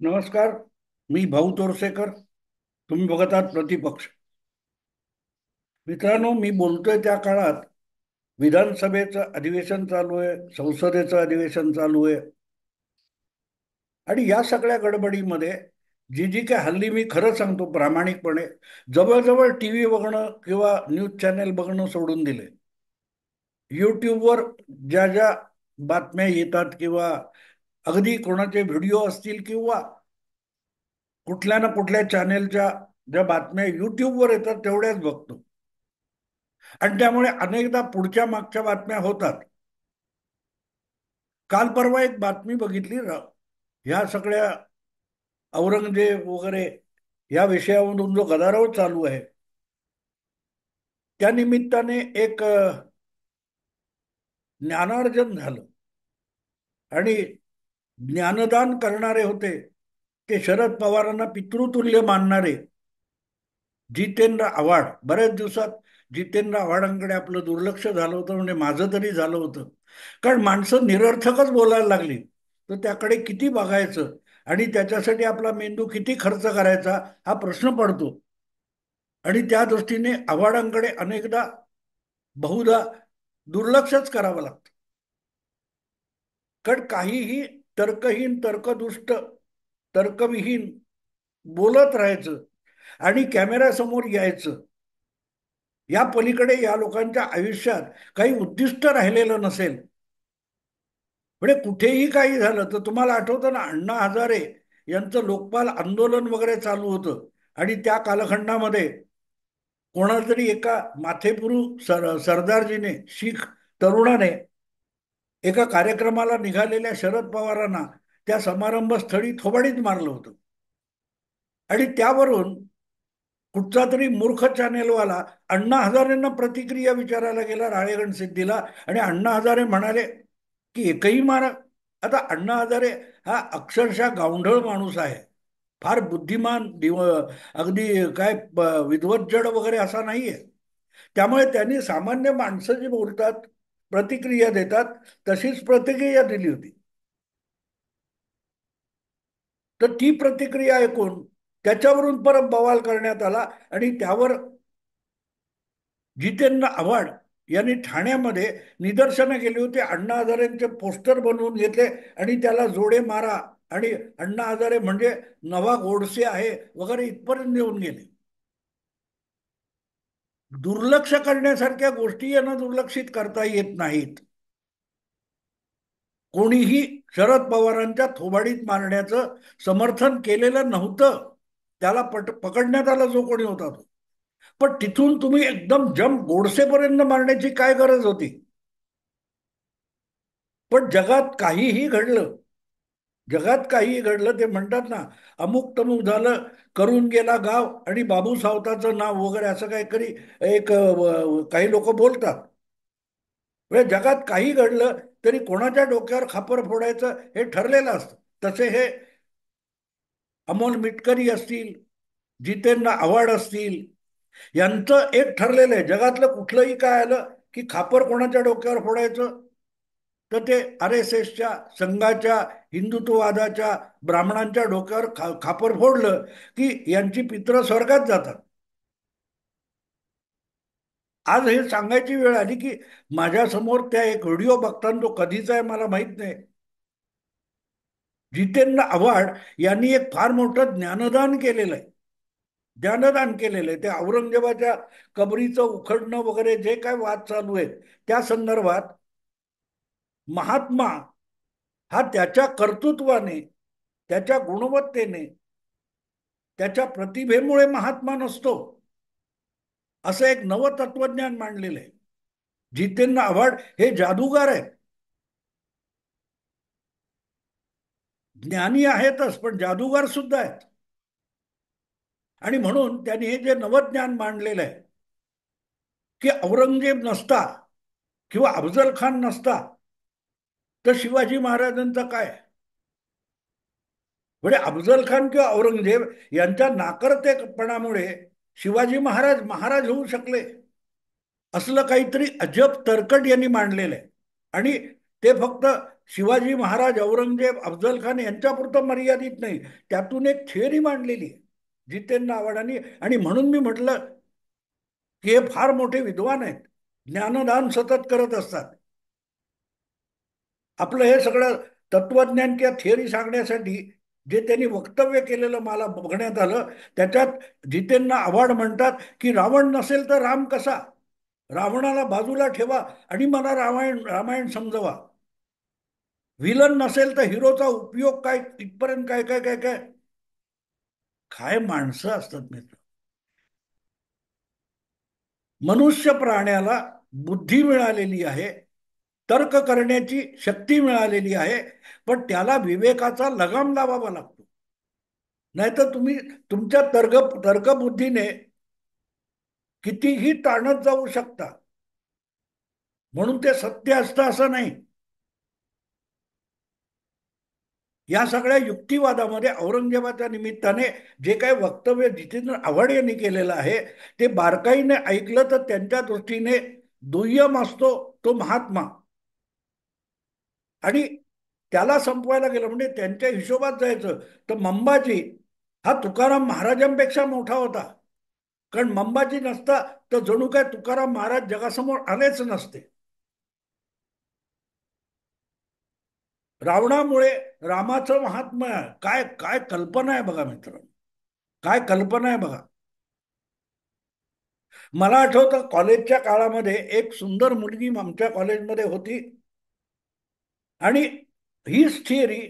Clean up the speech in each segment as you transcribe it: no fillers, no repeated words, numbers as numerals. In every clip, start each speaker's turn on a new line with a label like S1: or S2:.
S1: नमस्कार. मी भाऊ तोरसेकर. तुम्ही बघत आहात प्रतिपक्ष. मित्रांनो, मी बोलतोय त्या काळात विधानसभेचं अधिवेशन चालू आहे, संसदेचं अधिवेशन चालू आहे. आणि या सगळ्या गडबडीमध्ये जी जी काय हल्ली, मी खरं सांगतो प्रामाणिकपणे, जवळजवळ टीव्ही बघणं किंवा न्यूज चॅनेल बघणं सोडून दिले. युट्यूबवर ज्या ज्या बातम्या येतात किंवा अगदी कोणाचे व्हिडिओ असतील किंवा कुठल्या ना कुठल्या चॅनेलच्या ज्या बातम्या युट्यूबवर येतात तेवढ्याच बघतो. आणि त्यामुळे अनेकदा पुढच्या मागच्या बातम्या होतात. काल परवा एक बातमी बघितली ह्या सगळ्या औरंगजेब वगैरे या विषयावरून जो गदारोळ चालू आहे, त्या निमित्ताने एक ज्ञानार्जन झालं. आणि ज्ञानदान करणारे होते ते शरद पवारांना पितृतुल्य मानणारे जितेंद्र आव्हाड. बऱ्याच दिवसात जितेंद्र आव्हाडांकडे आपलं दुर्लक्ष झालं होतं, म्हणजे माझं तरी झालं होतं. कारण माणसं निरर्थकच बोलायला लागली तर त्याकडे किती बघायचं आणि त्याच्यासाठी आपला मेंदू किती खर्च करायचा हा प्रश्न पडतो. आणि त्या दृष्टीने आव्हाडांकडे अनेकदा बहुधा दुर्लक्षच करावं लागतं. कारण काहीही तर्कहीन, तर्कदुष्ट, तर्कविहीन बोलत राहायचं आणि कॅमेऱ्यासमोर यायचं. या पलीकडे या लोकांच्या आयुष्यात काही उद्दिष्ट राहिलेलं नसेल. म्हणजे कुठेही काही झालं तर तुम्हाला आठवतं ना, अण्णा हजारे यांचं लोकपाल आंदोलन वगैरे चालू होतं. आणि त्या कालखंडामध्ये कोणाला तरी एका माथेपुरू सरदारजीने, शीख तरुणाने, एका कार्यक्रमाला निघालेल्या शरद पवारांना त्या समारंभ स्थळी थोबाडीत मारलं होतं. आणि त्यावरून कुठचा तरी मूर्ख चॅनेलवाला अण्णा हजारेंना प्रतिक्रिया विचारायला गेला राळेगण सिद्धीला. आणि अण्णा हजारे म्हणाले की एकही मारा. आता अण्णा हजारे हा अक्षरशः गावंढळ माणूस आहे. फार बुद्धिमान अगदी काय विद्वज्जड वगैरे असा नाहीये. त्यामुळे त्यांनी सामान्य माणसं जी बोलतात, प्रतिक्रिया देतात, तशीच प्रतिक्रिया दिली होती. तर ती प्रतिक्रिया ऐकून त्याच्यावरून परत बवाल करण्यात आला. आणि त्यावर जितेंद्र आव्हाड यांनी ठाण्यामध्ये निदर्शनं केली होती. अण्णा हजारेंचे पोस्टर बनवून घेतले आणि त्याला जोडे मारा आणि अण्णा हजारे म्हणजे नवा गोडसे आहे वगैरे इथपर्यंत येऊन गेले. दुर्लक्ष करण्यासारख्या गोष्टी यांना दुर्लक्षित करता येत नाहीत. कोणीही शरद पवारांच्या थोबाडीत मारण्याचं समर्थन केलेलं नव्हतं. त्याला पकडण्यात आला जो कोणी होता तो. पण तिथून तुम्ही एकदम गोडसेपर्यंत मारण्याची काय गरज होती? पण जगात काहीही घडलं, जगात काहीही घडलं, ते म्हणतात ना, अमुक तमुक झालं, करून गेला गाव आणि बाबू सावताचं नाव वगैरे असं काहीतरी एक काही लोक बोलतात. म्हणजे जगात काही घडलं तरी कोणाच्या डोक्यावर खापर फोडायचं हे ठरलेलं असतं. तसे हे अमोल मिटकरी असतील, जितेंद्र आव्हाड असतील, यांचं एक ठरलेलं आहे. जगातलं कुठलंही काय आलं की खापर कोणाच्या डोक्यावर फोडायचं, तर ते आर एस एसच्या संघाच्या, हिंदुत्ववादाच्या, ब्राह्मणांच्या डोक्यावर खापर फोडलं की यांची पित्र स्वर्गात जातात. आज हे सांगायची वेळ आली की माझ्यासमोर त्या एक व्हिडिओ बघताना, तो कधीचा आहे मला माहित नाही, जितेंद्र आव्हाड यांनी एक फार मोठं ज्ञानदान केलेलं आहे. ज्ञानदान केलेलं आहे. ते औरंगजेबाच्या कबरीचं उखडणं वगैरे जे काय वाद चालू आहेत त्या संदर्भात, महात्मा हा त्याच्या कर्तृत्वाने, त्याच्या गुणवत्तेने, त्याच्या प्रतिभेमुळे महात्मा नसतो, असं एक नवं तत्वज्ञान मांडलेलं आहे. जितेंद्र आव्हाड हे जादूगार आहेत. ज्ञानी आहेतच पण जादूगार सुद्धा आहेत. आणि म्हणून त्यांनी हे जे नवज्ञान मांडलेलं आहे की औरंगजेब नसता किंवा अफजल खान नसता तर शिवाजी महाराजांचं काय. म्हणजे अफजल खान किंवा औरंगजेब यांच्या नाकर्तेपणामुळे शिवाजी महाराज महाराज होऊ शकले, असलं काहीतरी अजब तरकट यांनी मांडलेलं आहे. आणि ते फक्त शिवाजी महाराज, औरंगजेब, अफजल खान यांच्यापुरतं मर्यादित नाही. त्यातून एक थिअरी मांडलेली आहे जितेंद्र आव्हाडांनी. आणि म्हणून मी म्हटलं की हे फार मोठे विद्वान आहेत, ज्ञानदान सतत करत असतात. आपलं हे सगळं तत्वज्ञान किंवा थिअरी सांगण्यासाठी जे त्यांनी वक्तव्य केलेलं मला बघण्यात आलं, त्याच्यात जितेंद्र आव्हाड म्हणतात की रावण नसेल तर राम कसा? रावणाला बाजूला ठेवा आणि मला रामायण रामायण समजवा. विलन नसेल तर हिरोचा उपयोग काय, इथपर्यंत काय काय काय काय काय माणसं असतात मित्र. मनुष्य प्राण्याला बुद्धी मिळालेली आहे, तर्क करण्याची शक्ती मिळालेली आहे, पण त्याला विवेकाचा लगाम लावावा लागतो. नाहीतर तुम्ही तुमच्या तर्कबुद्धीने कितीही ताणत जाऊ शकता, म्हणून ते सत्य असतं असं नाही. या सगळ्या युक्तिवादामध्ये औरंगजेबाच्या निमित्ताने जे काही वक्तव्य जितेंद्र आव्हाड यांनी केलेलं आहे, ते बारकाईने ऐकलं तर त्यांच्या दृष्टीने दुय्यम असतो तो महात्मा. आणि त्याला संपवायला गेलं म्हणजे त्यांच्या हिशोबात जायचं तर मंबाजी हा तुकाराम महाराजांपेक्षा मोठा होता. कारण मंबाजी नसता तर जणू काय तुकाराम महाराज जगासमोर आलेच नसते. रावणामुळे रामाचं महात्म्य, काय काय कल्पना आहे बघा मित्र, काय कल्पना आहे बघा. मला आठवतं कॉलेजच्या काळामध्ये एक सुंदर मुलगी आमच्या कॉलेजमध्ये होती. आणि हीच थिअरी,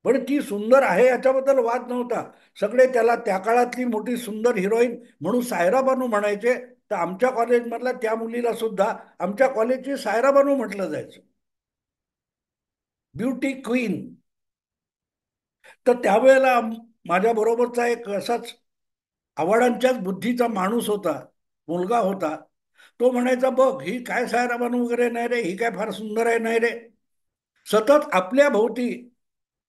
S1: पण ती सुंदर आहे याच्याबद्दल वाद नव्हता. सगळे त्याला त्या काळातली मोठी सुंदर हिरोईन म्हणून सायरा बानू म्हणायचे. तर आमच्या कॉलेजमधल्या त्या मुलीला सुद्धा आमच्या कॉलेजची सायरा बानू म्हटलं जायचं, ब्युटी क्वीन. तर त्यावेळेला माझ्या बरोबरचा एक असाच आव्हाडांच्याच बुद्धीचा माणूस होता, मुलगा होता. तो म्हणायचा, बघ ही काय सायरा बानू वगैरे नाही रे, ही काय फार सुंदर आहे नाही रे. सतत आपल्या भोवती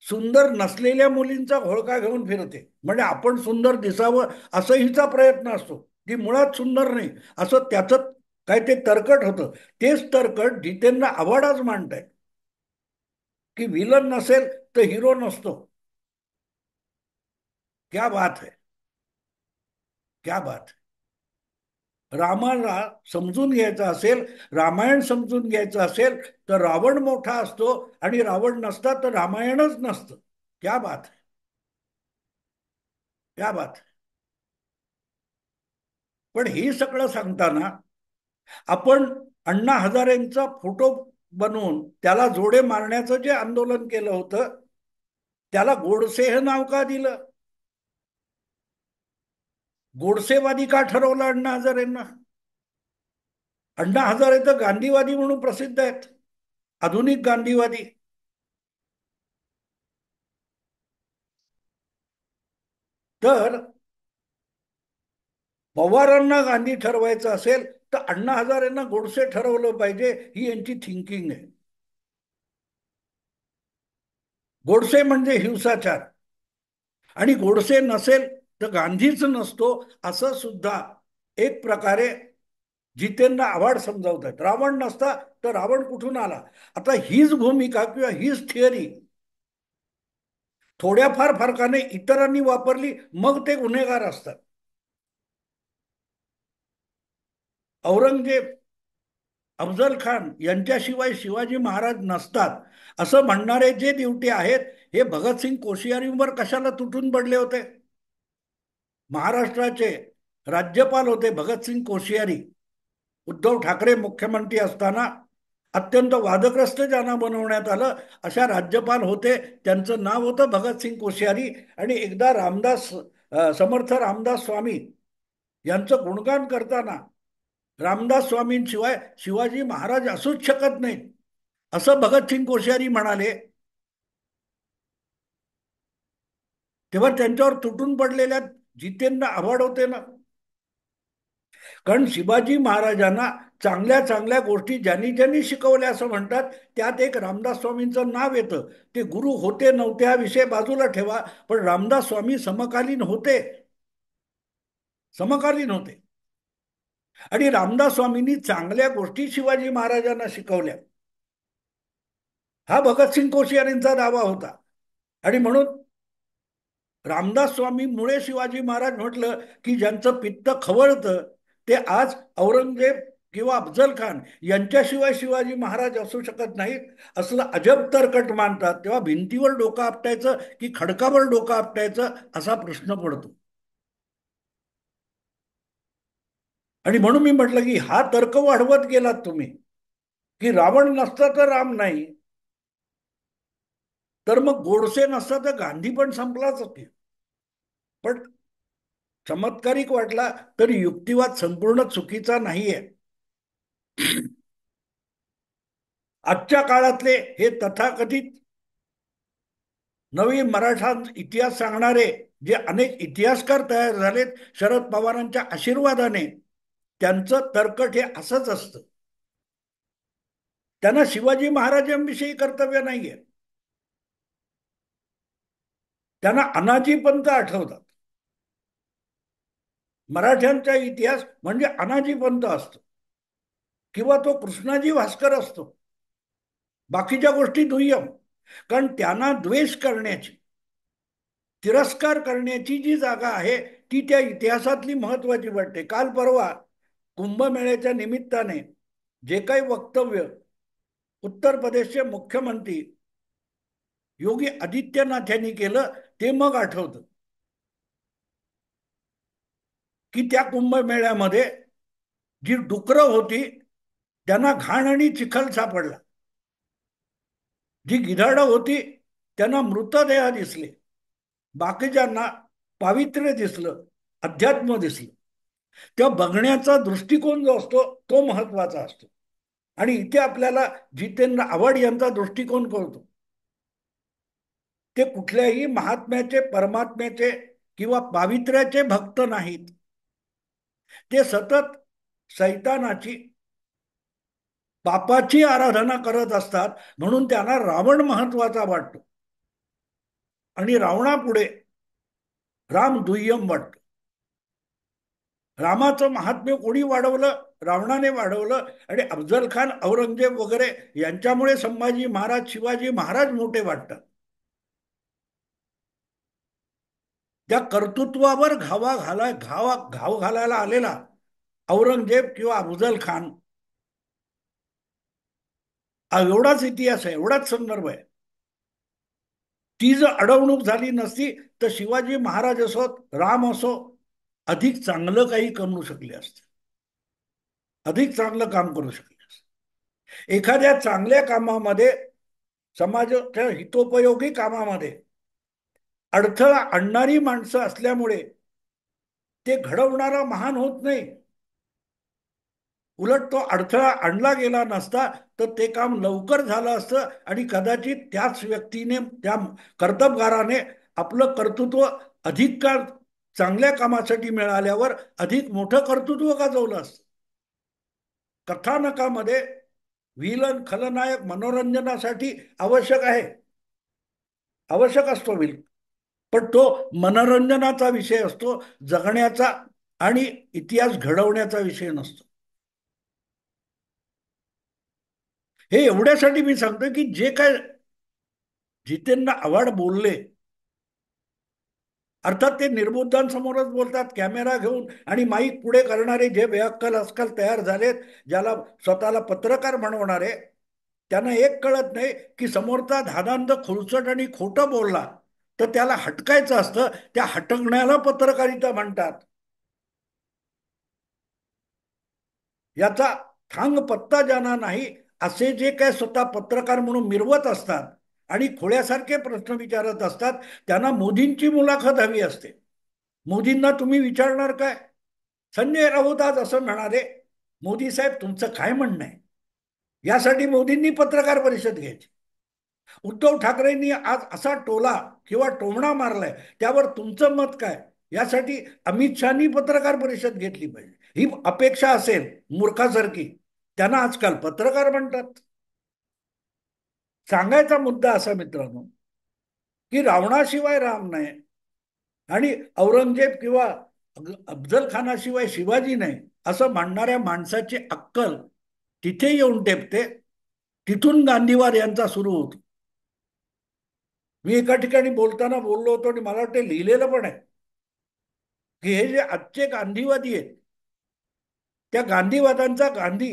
S1: सुंदर नसलेल्या मुलींचा घोळका घेऊन फिरते, म्हणजे आपण सुंदर दिसावं असं हिचा प्रयत्न असतो. ती मुळात सुंदर नाही असं त्याचं काय ते तरकट होतं. तेच तरकट जितेंद्र आव्हाडच मांडताय की विलन नसेल तर हिरो नसतो. क्या बात है, क्या बात है. रामाला समजून घ्यायचं असेल, रामायण समजून घ्यायचं असेल तर रावण मोठा असतो आणि रावण नसता तर रामायणच नसतं. क्या बात है, क्या बात है. पण हे सगळं सांगताना आपण अण्णा हजारेंचा फोटो बनवून त्याला जोडे मारण्याचं जे आंदोलन केलं होतं, त्याला गोडसे हे नाव का दिलं? गोडसेवादी का ठरवलं अण्णा हजारेंना? अण्णा हजारे तर गांधीवादी म्हणून प्रसिद्ध आहेत, आधुनिक गांधीवादी. तर पवारांना गांधी ठरवायचं असेल तर अण्णा हजारेंना गोडसे ठरवलं पाहिजे, ही यांची थिंकिंग आहे. गोडसे म्हणजे हिंसाचार, आणि गोडसे नसेल तर गांधीच नसतो असं सुद्धा एक प्रकारे जितेंद्र आव्हाड समजावत आहेत. रावण नसता तर रावण कुठून आला? आता हीच भूमिका किंवा हीच थिअरी थोड्याफार फरकाने इतरांनी वापरली, मग ते गुन्हेगार असतात. औरंगजेब, अफजल खान यांच्याशिवाय शिवाजी महाराज नसतात असं म्हणणारे जे दिवटे आहेत, हे भगतसिंग कोश्यारीवर कशाला तुटून पडले होते? महाराष्ट्राचे राज्यपाल होते भगतसिंग कोश्यारी. उद्धव ठाकरे मुख्यमंत्री असताना अत्यंत वादग्रस्त ज्यांना बनवण्यात आलं अशा राज्यपाल होते. त्यांचं नाव होतं भगतसिंग कोश्यारी. आणि एकदा समर्थ रामदास स्वामी यांचं गुणगान करताना रामदास स्वामींशिवाय शिवाजी महाराज असूच शकत नाहीत असं भगतसिंग कोश्यारी म्हणाले. तेव्हा त्यांच्यावर तुटून पडलेल्या जितेंद्र आव्हाड होते ना. कारण शिवाजी महाराजांना चांगल्या चांगल्या गोष्टी ज्यांनी ज्यांनी शिकवल्या असं म्हणतात, त्यात एक रामदास स्वामींचं नाव येतं. ते गुरु होते नव्हते हा विषय बाजूला ठेवा, पण रामदास स्वामी समकालीन होते, समकालीन होते. आणि रामदास स्वामींनी चांगल्या गोष्टी शिवाजी महाराजांना शिकवल्या. हा भगतसिंग कोश्यारींचा दावा होता. आणि म्हणून रामदास स्वामी मुळे शिवाजी महाराज म्हटलं की ज्यांचं पित्त खवळतं ते आज औरंगजेब किंवा अफजल खान यांच्याशिवाय शिवाजी महाराज असू शकत नाहीत असलं अजब तरकट मानतात. तेव्हा भिंतीवर डोकं आपटायचं की खडकावर डोकं आपटायचं असा प्रश्न पडतो. आणि म्हणून मी म्हटलं की हा तर्क वाढवत गेलात तुम्ही की रावण नसता तर राम नाही, तर मग गोडसे नसता तर गांधी पण संपलाच होते. पण चमत्कारिक वाटला तर युक्तिवाद संपूर्ण चुकीचा नाहीये. आजच्या काळातले हे तथाकथित नवीन मराठा इतिहास सांगणारे जे अनेक इतिहासकार तयार झालेत शरद पवारांच्या आशीर्वादाने, त्यांचं तर्कट हे असंच असतं. त्यांना शिवाजी महाराजांविषयी कर्तव्य नाहीये. त्यांना अनाजी पंत आठवतात. मराठ्यांचा इतिहास म्हणजे अनाजी पंत असतो किंवा तो कृष्णाजी भास्कर असतो. बाकीच्या गोष्टी दुय्यम. कारण त्यांना द्वेष करण्याची, तिरस्कार करण्याची जी जागा आहे ती त्या इतिहासातली महत्वाची वाटते. काल परवा कुंभमेळ्याच्या निमित्ताने जे काही वक्तव्य उत्तर प्रदेशचे मुख्यमंत्री योगी आदित्यनाथ यांनी केलं ते मग आठवतं की त्या कुंभमेळ्यामध्ये जी डुकरं होती त्यांना घाण आणि चिखल सापडला. जी गिधाडं होती त्यांना मृतदेह दिसले. बाकीच्यांना पावित्र्य दिसलं, अध्यात्म दिसलं. तेव्हा बघण्याचा दृष्टिकोन जो असतो तो महत्वाचा असतो. आणि इथे आपल्याला जितेंद्र आव्हाड यांचा दृष्टिकोन कळतो. ते कुठल्याही महात्म्याचे, परमात्म्याचे किंवा पावित्र्याचे भक्त नाहीत. ते सतत सैतानाची, पापाची आराधना करत असतात. म्हणून त्यांना रावण महत्वाचा वाटतो आणि रावणापुढे राम दुय्यम वाटतो. रामाचं महात्म्य कोणी वाढवलं? रावणाने वाढवलं. आणि अफजल खान, औरंगजेब वगैरे यांच्यामुळे संभाजी महाराज, शिवाजी महाराज मोठे वाटतात. त्या कर्तृत्वावर घाव घालायला आलेला औरंगजेब किंवा अफजल खान हा एवढाच इतिहास आहे, एवढाच संदर्भ आहे. ती जर अडवणूक झाली नसती तर शिवाजी महाराज असोत, राम असो, अधिक चांगलं काही करू शकले असते, अधिक चांगलं काम करू शकले असते. एखाद्या चांगल्या कामामध्ये, समाजाच्या हितोपयोगी कामामध्ये अडथळा आणणारी माणसं असल्यामुळे ते घडवणारा महान होत नाही. उलट तो अडथळा आणला गेला नसता तर ते काम लवकर झालं असतं आणि कदाचित त्याच व्यक्तीने, त्या कर्तबगाराने आपलं कर्तृत्व अधिक काळ चांगल्या कामासाठी मिळाल्यावर अधिक मोठं कर्तृत्व गाजवलं असतं. कथानकामध्ये विलन, खलनायक मनोरंजनासाठी आवश्यक आहे, आवश्यक असतो विलन. पण तो मनोरंजनाचा विषय असतो, जगण्याचा आणि इतिहास घडवण्याचा विषय नसतो. हे एवढ्यासाठी मी सांगतोय की जे काय जितेंद्र आव्हाड बोलले, अर्थात ते निर्बुद्धांसमोरच बोलतात कॅमेरा घेऊन आणि माईक पुढे करणारे जे बेअक्कल आजकाल तयार झालेत, ज्याला स्वतःला पत्रकार म्हणवणारे, त्यांना एक कळत नाही की समोरचा धादांत, खुळचट आणि खोटं बोलला तर त्याला हटकायचं असतं. त्या हटकण्याला पत्रकारिता म्हणतात. याचा थांग पत्ता ज्यांना नाही, असे जे काय स्वतः पत्रकार म्हणून मिरवत असतात आणि खोळ्यासारखे प्रश्न विचारत असतात, त्यांना मोदींची मुलाखत हवी असते. मोदींना तुम्ही विचारणार काय? संजय राऊत आज असं म्हणाले, मोदी साहेब तुमचं काय म्हणणं आहे? यासाठी मोदींनी पत्रकार परिषद घ्यायची. उद्धव ठाकरेंनी आज असा टोला किंवा टोमणा मारलाय, त्यावर तुमचं मत काय? यासाठी अमित शहानी पत्रकार परिषद घेतली पाहिजे. ही अपेक्षा असेल मूर्खासारखी, त्यांना आजकाल पत्रकार म्हणतात. सांगायचा मुद्दा असा मित्रांनो की रावणाशिवाय राम नाही आणि औरंगजेब किंवा अफजल खानाशिवाय शिवाजी नाही असं म्हणणाऱ्या माणसाची अक्कल तिथे येऊन टेपते. तिथून गांधीवाद यांचा सुरू होतो. मी एका ठिकाणी बोलताना बोललो होतो आणि मला वाटतं लिहिलेलं पण आहे, की हे जे आजचे गांधीवादी आहेत, त्या गांधीवादांचा गांधी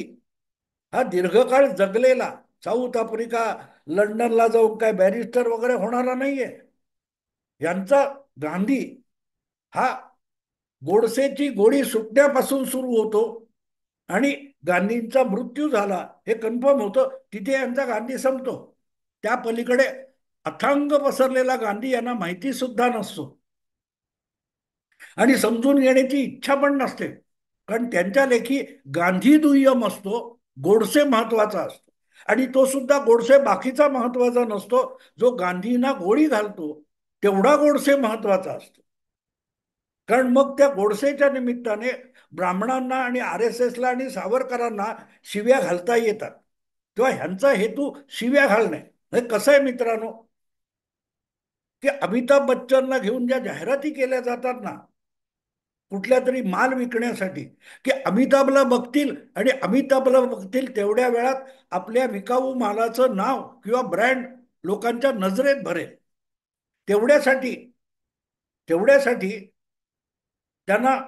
S1: हा दीर्घकाळ जगलेला, साऊथ आफ्रिका, लंडनला जाऊन काय बॅरिस्टर वगैरे होणारा नाहीये. यांचा गांधी हा गोडसेची गोळी सुटण्यापासून सुरू होतो आणि गांधींचा मृत्यू झाला हे कन्फर्म होतं, तिथे यांचा गांधी संपतो. त्या पलीकडे अथांग पसरलेला गांधी यांना माहिती सुद्धा नसतो आणि समजून घेण्याची इच्छा पण नसते. कारण त्यांच्या लेखी गांधी दुय्यम असतो, गोडसे महत्वाचा असतो. आणि तो सुद्धा गोडसे बाकीचा महत्वाचा नसतो, जो गांधींना गोळी घालतो तेवढा गोडसे महत्वाचा असतो. कारण मग त्या गोडसेच्या निमित्ताने ब्राह्मणांना आणि आर एस एसला आणि सावरकरांना शिव्या घालता येतात. तेव्हा ह्यांचा हेतू शिव्या घालणे. हे कसं आहे मित्रांनो, की अमिताभ बच्चनला घेऊन ज्या जाहिराती केल्या जातात ना, कुठल्या तरी माल विकण्यासाठी, की अमिताभला बघतील आणि अमिताभला बघतील तेवढ्या वेळात आपल्या विकाऊ मालाचं नाव किंवा ब्रँड लोकांच्या नजरेत भरेल. तेवढ्यासाठी तेवढ्यासाठी त्यांना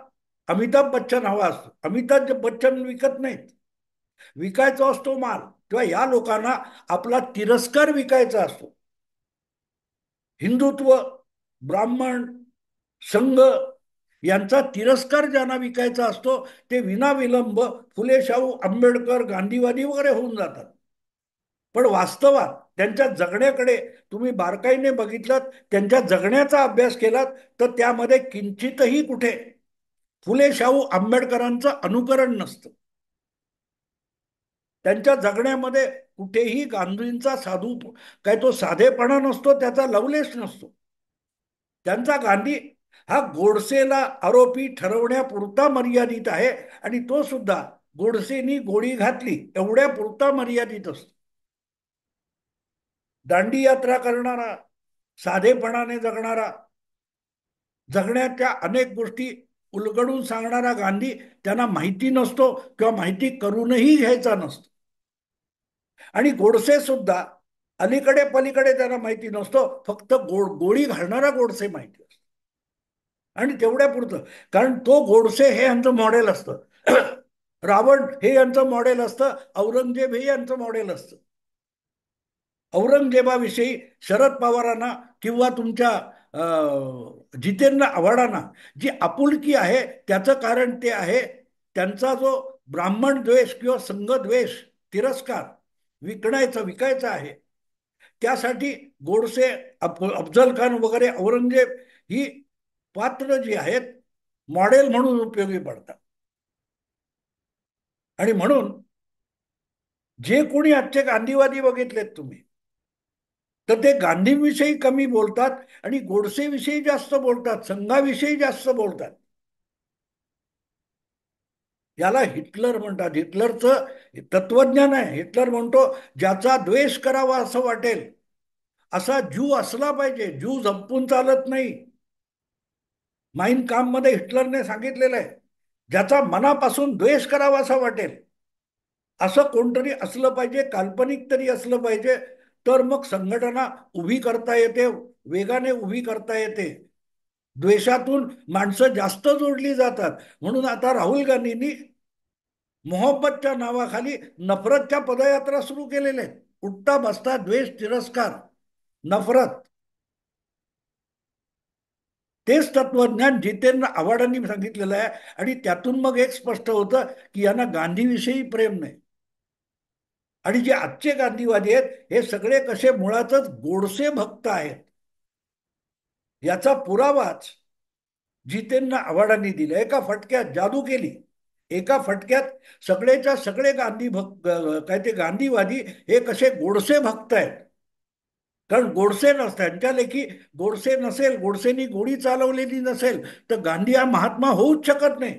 S1: अमिताभ बच्चन हवा असतो. अमिताभ बच्चन विकत नाहीत, विकायचा असतो माल. तेव्हा या लोकांना आपला तिरस्कार विकायचा असतो. हिंदुत्व, ब्राह्मण, संघ यांचा तिरस्कार ज्यांना विकायचा असतो ते विनाविलंब फुले शाहू आंबेडकर गांधीवादी वगैरे होऊन जातात. पण वास्तवात त्यांच्या जगण्याकडे तुम्ही बारकाईने बघितलं, त्यांच्या जगण्याचा अभ्यास केलात, तर त्यामध्ये किंचितही कुठे फुले शाहू आंबेडकरांचं अनुकरण नसतं. त्यांच्या जगण्यामध्ये कुठेही गांधींचा साधू काय तो साधेपणा नसतो, त्याचा लवलेश नसतो. त्यांचा गांधी हा गोडसेला आरोपी ठरवण्यापुरता मर्यादित आहे आणि तो सुद्धा गोडसेनी गोळी घातली एवढ्या पुरता मर्यादित असतो. दांडी यात्रा करणारा, साधेपणाने जगणारा, जगण्याच्या अनेक गोष्टी उलगडून सांगणारा गांधी त्यांना माहिती नसतो किंवा माहिती करूनही घ्यायचा नसतो. आणि गोडसे सुद्धा अलीकडे पलीकडे त्यांना माहिती नसतो, फक्त गोळी घालणारा गोडसे माहिती असतो. आणि तेवढ्या पुरतं, कारण तो गोडसे हे यांचं मॉडेल असतं. रावण हे यांचं मॉडेल असतं, औरंगजेब हे यांचं मॉडेल असतं. औरंगजेबाविषयी शरद पवारांना किंवा तुमच्या जितेंद्र आव्हाडांना जी आपुलकी आहे त्याचं कारण ते आहे त्यांचा जो ब्राह्मण द्वेष किंवा संघ द्वेष, तिरस्कार विकायचा आहे. त्यासाठी गोडसे, अफजल खान वगैरे, औरंगजेब ही पात्र जी आहेत मॉडेल म्हणून उपयोगी पडतात. आणि म्हणून जे कोणी आजचे गांधीवादी बघितलेत तुम्ही, तर ते गांधीविषयी कमी बोलतात आणि गोडसेविषयी जास्त बोलतात, संघाविषयी जास्त बोलतात. याला हिटलर म्हणतात. हिटलरचं तत्वज्ञान आहे. हिटलर म्हणतो ज्याचा द्वेष करावा असं वाटेल असा ज्यू असला पाहिजे, ज्यू जपून चालत नाही. माइन काम मध्ये हिटलरने सांगितलेलं आहे, ज्याचा मनापासून द्वेष करावा असा वाटेल असं कोणतरी असलं पाहिजे, काल्पनिक तरी असलं पाहिजे. तर मग संघटना उभी करता येते, वेगाने उभी करता येते. द्वेषातून माणसं जास्त जोडली जातात. म्हणून आता राहुल गांधींनी मोहब्बतच्या नावाखाली नफरतच्या पदयात्रा सुरू केलेल्या आहेत. उठता बसता द्वेष, तिरस्कार, नफरत. तेच तत्वज्ञान जितेंद्र आव्हाडांनी सांगितलेलं आहे. आणि त्यातून मग एक स्पष्ट होतं की यांना गांधीविषयी प्रेम नाही. आणि जे आजचे गांधीवादी आहेत हे सगळे कसे मुळातच गोडसे भक्त आहेत, याचा पुरावाच जितेंद्र आव्हाडांनी दिला. एका फटक्यात जादू केली. एका फटक्यात सगळेच्या सगळे गांधी भक्त, काय ते गांधीवादी हे कसे गोडसे भक्त आहेत. कारण गोडसे त्यांच्या लेखी गोडसे नसेल, गोडसेनी गोळी चालवलेली नसेल तर गांधी हा महात्मा होऊच शकत नाही.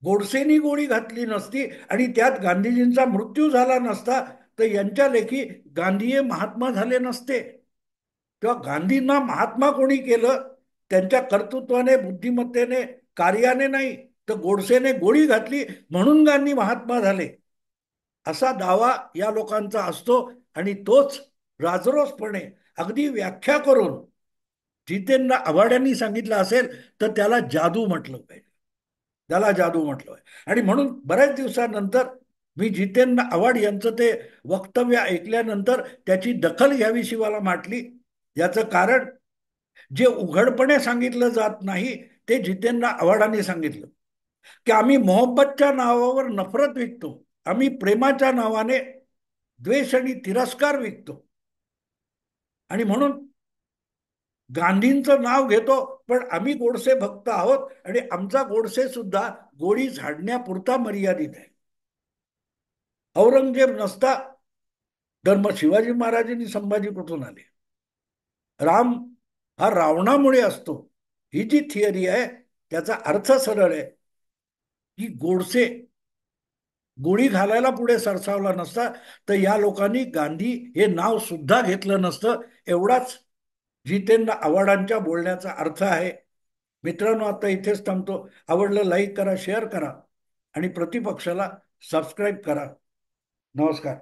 S1: गोडसेनी गोळी घातली नसती आणि त्यात गांधीजींचा मृत्यू झाला नसता तर यांच्या लेखी गांधी हे महात्मा झाले नसते. तेव्हा गांधींना महात्मा कोणी केलं? त्यांच्या कर्तृत्वाने, बुद्धिमत्तेने, कार्याने नाही, तर गोडसेने गोळी घातली म्हणून गांधी महात्मा झाले असा दावा या लोकांचा असतो. आणि तोच राजरोसपणे अगदी व्याख्या करून जितेंद्र आव्हाडांनी सांगितलं असेल तर त्याला जादू म्हटलं पाहिजे. त्याला जादू म्हटलं पाहिजे. आणि म्हणून बऱ्याच दिवसानंतर मी जितेंद्र आव्हाड यांचं ते वक्तव्य ऐकल्यानंतर त्याची दखल घ्यावीशी मला वाटली. याचं कारण जे उघडपणे सांगितलं जात नाही ते जितेंद्र आव्हाडांनी सांगितलं, की आम्ही मोहब्बतच्या नावावर नफरत विकतो, आम्ही प्रेमाच्या नावाने द्वेष आणि तिरस्कार विकतो. आणि म्हणून गांधींचं नाव घेतो, पण आम्ही गोडसे भक्त आहोत आणि आमचा गोडसे सुद्धा गोळी झाडण्यापुरता मर्यादित आहे. औरंगजेब नसता तर मग शिवाजी महाराजांनी संभाजी कुठून आले? राम हा रावणामुळे असतो, ही जी थिअरी आहे त्याचा अर्थ सरळ आहे की गोडसे गोळी घालायला पुढे सरसावला नसता तर या लोकांनी गांधी हे नाव सुद्धा घेतलं नसतं. एवढाच जितेंद्र आव्हाडांच्या बोलण्याचा अर्थ आहे. मित्रांनो, आता इथेच थांबतो. आवडलं लाईक करा, शेअर करा आणि प्रतिपक्षाला सबस्क्राईब करा. नमस्कार.